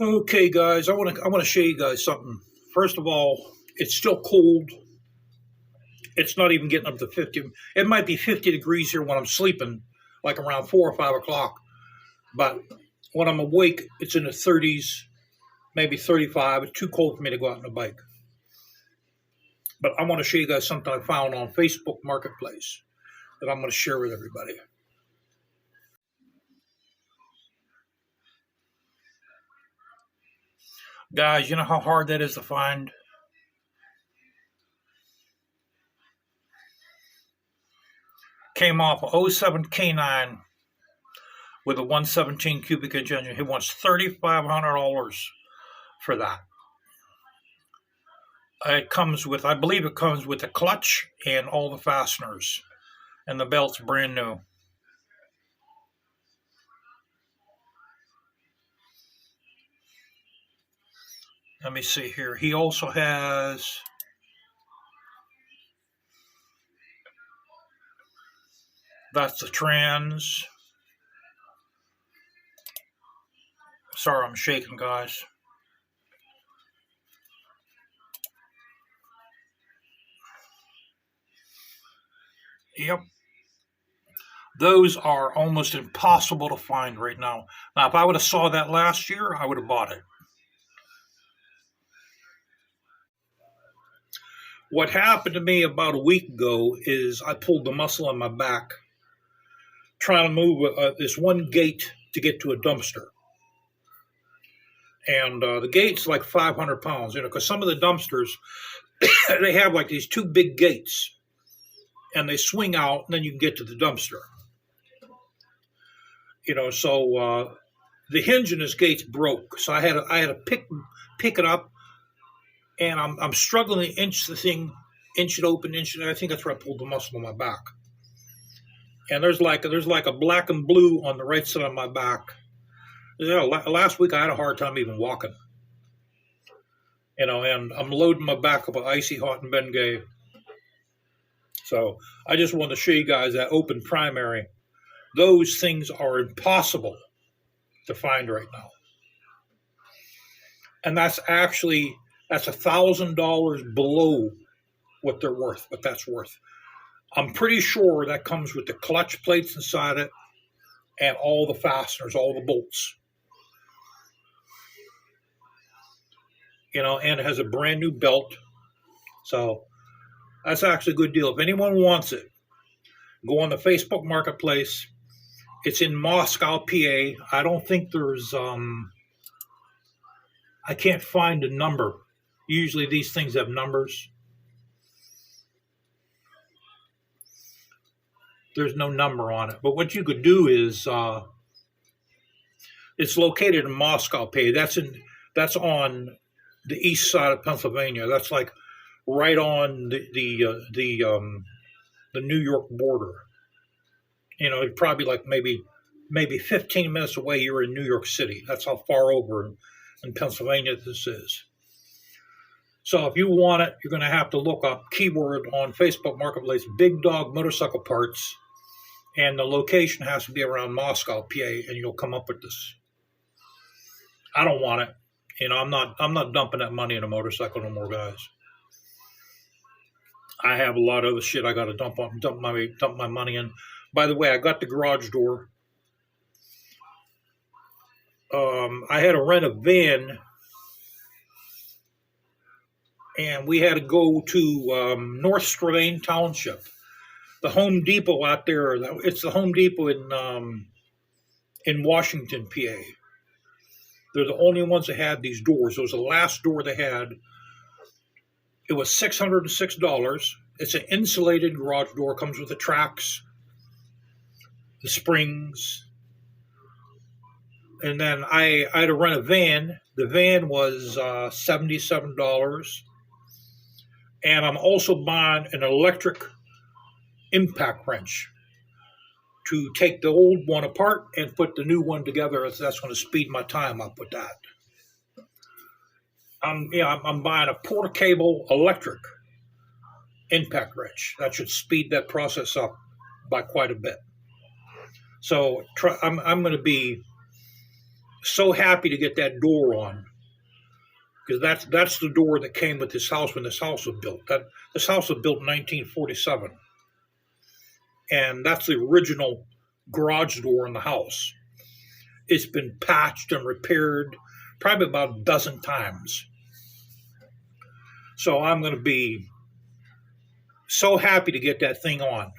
Okay, guys, I want to show you guys something. First of all, it's still cold. It's not even getting up to 50. It might be 50 degrees here when I'm sleeping, like around 4 or 5 o'clock. But when I'm awake, it's in the 30s, maybe 35. It's too cold for me to go out on a bike. But I want to show you guys something I found on Facebook Marketplace that I'm going to share with everybody. Guys, you know how hard that is to find? Came off a '07 K9 with a 117 cubic inch engine. He wants $3,500 for that. It comes with, I believe it comes with a clutch and all the fasteners, and the belt's brand new. Let me see here. He also has that's the trans. Sorry, I'm shaking, guys. Yep. Those are almost impossible to find right now. Now, if I would have saw that last year, I would have bought it. What happened to me about a week ago is I pulled the muscle in my back trying to move this one gate to get to a dumpster. And the gate's like 500 pounds, because some of the dumpsters, they have like these two big gates, and they swing out, and then you can get to the dumpster. So the hinge in this gate's broke, so I had to pick it up, and I'm struggling to inch the thing, inch it open, inch it. I think that's where I pulled the muscle in my back. And there's like a black and blue on the right side of my back. Last week I had a hard time even walking. And I'm loading my back up with icy hot and Bengay. So I just wanted to show you guys that open primary. Those things are impossible to find right now. And that's $1,000 below what they're worth, what that's worth. I'm pretty sure that comes with the clutch plates inside it and all the fasteners, all the bolts. And it has a brand new belt. So that's actually a good deal. If anyone wants it, go on the Facebook Marketplace. It's in Moscow, PA. I don't think there's, I can't find a number. Usually these things have numbers. There's no number on it. But what you could do is, it's located in Moscow, PA. That's on the east side of Pennsylvania. That's like right on the New York border. It'd probably like maybe 15 minutes away. You're in New York City. That's how far over in Pennsylvania this is. So if you want it, you're going to have to look up keyword on Facebook Marketplace, Big Dog Motorcycle Parts, and the location has to be around Moscow, PA, and you'll come up with this. I don't want it. I'm not dumping that money in a motorcycle no more, guys. I have a lot of other shit I got to dump my money in. By the way, I got the garage door. I had to rent a van, and we had to go to North Strabane Township. The Home Depot out there, it's the Home Depot in Washington, PA. They're the only ones that had these doors. It was the last door they had. It was $606. It's an insulated garage door. Comes with the tracks, the springs. And then I had to rent a van. The van was $77. And I'm also buying an electric impact wrench to take the old one apart and put the new one together. That's going to speed my time up with that. I'm buying a portable electric impact wrench. That should speed that process up by quite a bit. So I'm going to be so happy to get that door on, because that's the door that came with this house when this house was built. This house was built in 1947, and that's the original garage door in the house. It's been patched and repaired probably about a dozen times. So I'm going to be so happy to get that thing on.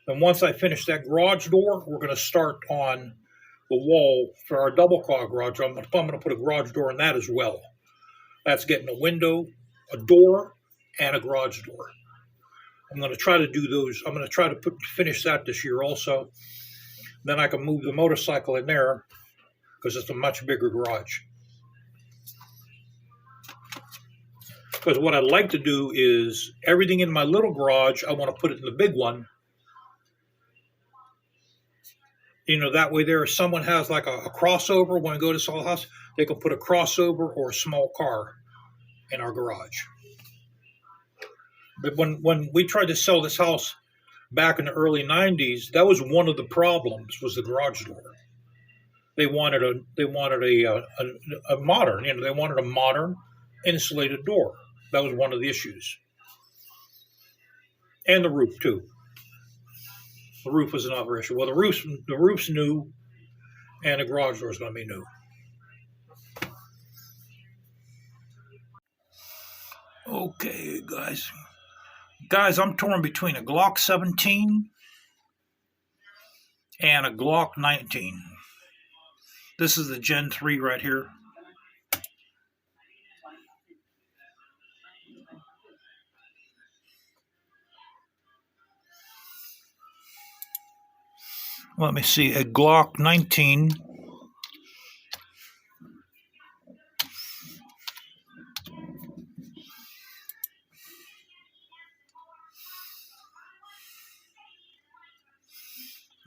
And once I finish that garage door, we're going to start on the wall for our double car garage. I'm going to put a garage door in that as well. That's getting a window, a door, and a garage door. I'm going to try to do those. I'm going to try to finish that this year also. Then I can move the motorcycle in there because it's a much bigger garage. Because what I'd like to do is everything in my little garage, I want to put it in the big one. You know, that way there, if someone has like a crossover, when I go to sell a house, they can put a crossover or a small car in our garage. But when we tried to sell this house back in the early 90s, that was one of the problems, was the garage door. They wanted a modern, they wanted a modern insulated door. That was one of the issues. And the roof too. The roof was another issue. Well, the roof's new, and the garage door is going to be new. Okay, guys. Guys, I'm torn between a Glock 17 and a Glock 19. This is the Gen 3 right here. Let me see, a Glock 19.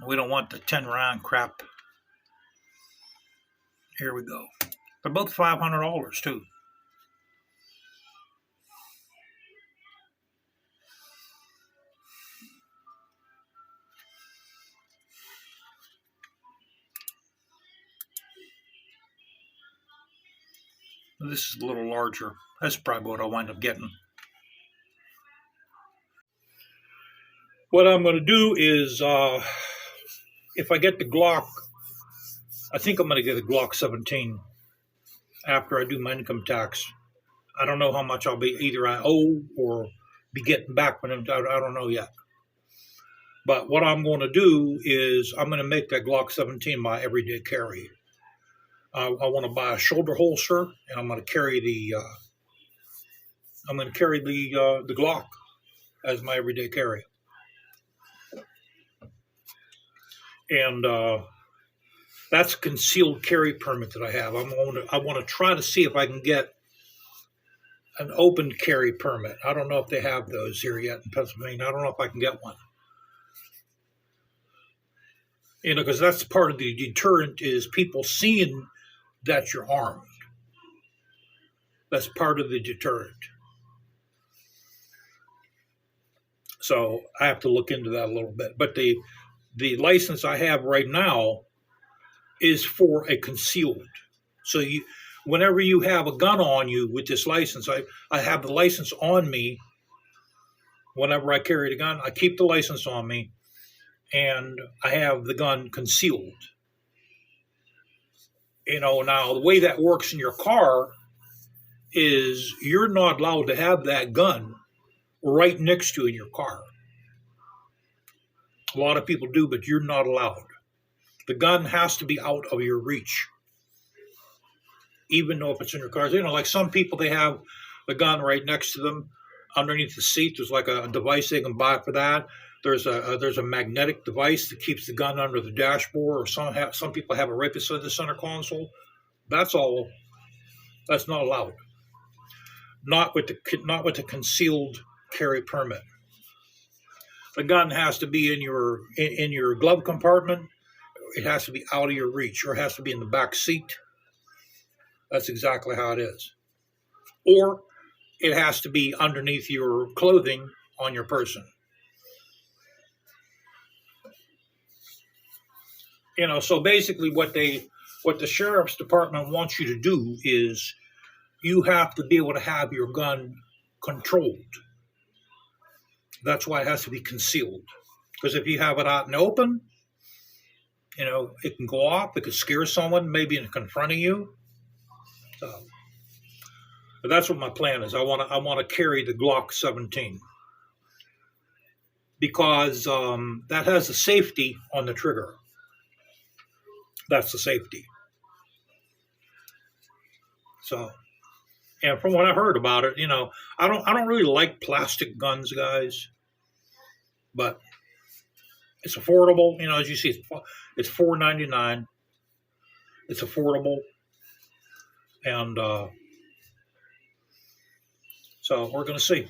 We don't want the 10 round crap. Here we go. They're both $500 too. This is a little larger. That's probably what I'll wind up getting. What I'm going to do is, if I get the Glock, I think I'm going to get a Glock 17 after I do my income tax. I don't know how much I'll be, either I owe or be getting back when I don't know yet. But what I'm going to do is I'm going to make that Glock 17 my everyday carry. I want to buy a shoulder holster, and I'm going to carry the Glock as my everyday carry. And that's a concealed carry permit that I have. I want to try to see if I can get an open carry permit. I don't know if they have those here yet in Pennsylvania. I don't know if I can get one. You know, because that's part of the deterrent, is people seeing that you're armed. That's part of the deterrent. So I have to look into that a little bit. But the license I have right now is for a concealed. So whenever you have a gun on you with this license, I have the license on me. Whenever I carry the gun, I keep the license on me, and I have the gun concealed. You know, now the way that works in your car is you're not allowed to have that gun right next to you in your car. A lot of people do, but you're not allowed. The gun has to be out of your reach, even though if it's in your car. You know, like some people, they have the gun right next to them underneath the seat. There's like a device they can buy for that. There's a magnetic device that keeps the gun under the dashboard, or some people have it right beside the center console. That's all. That's not allowed. Not with the concealed carry permit. The gun has to be in your glove compartment. It has to be out of your reach, or it has to be in the back seat. That's exactly how it is. Or it has to be underneath your clothing on your person. You know, so basically what they what the sheriff's department wants you to do is you have to be able to have your gun controlled. That's why it has to be concealed. Because if you have it out in the open, it can go off. It could scare someone, maybe in confronting you. So, but that's what my plan is. I want to carry the Glock 17 because that has the safety on the trigger. That's the safety. So, and from what I heard about it, I don't really like plastic guns, guys, but it's affordable. As you see, it's $4.99. It's affordable, and so we're going to see.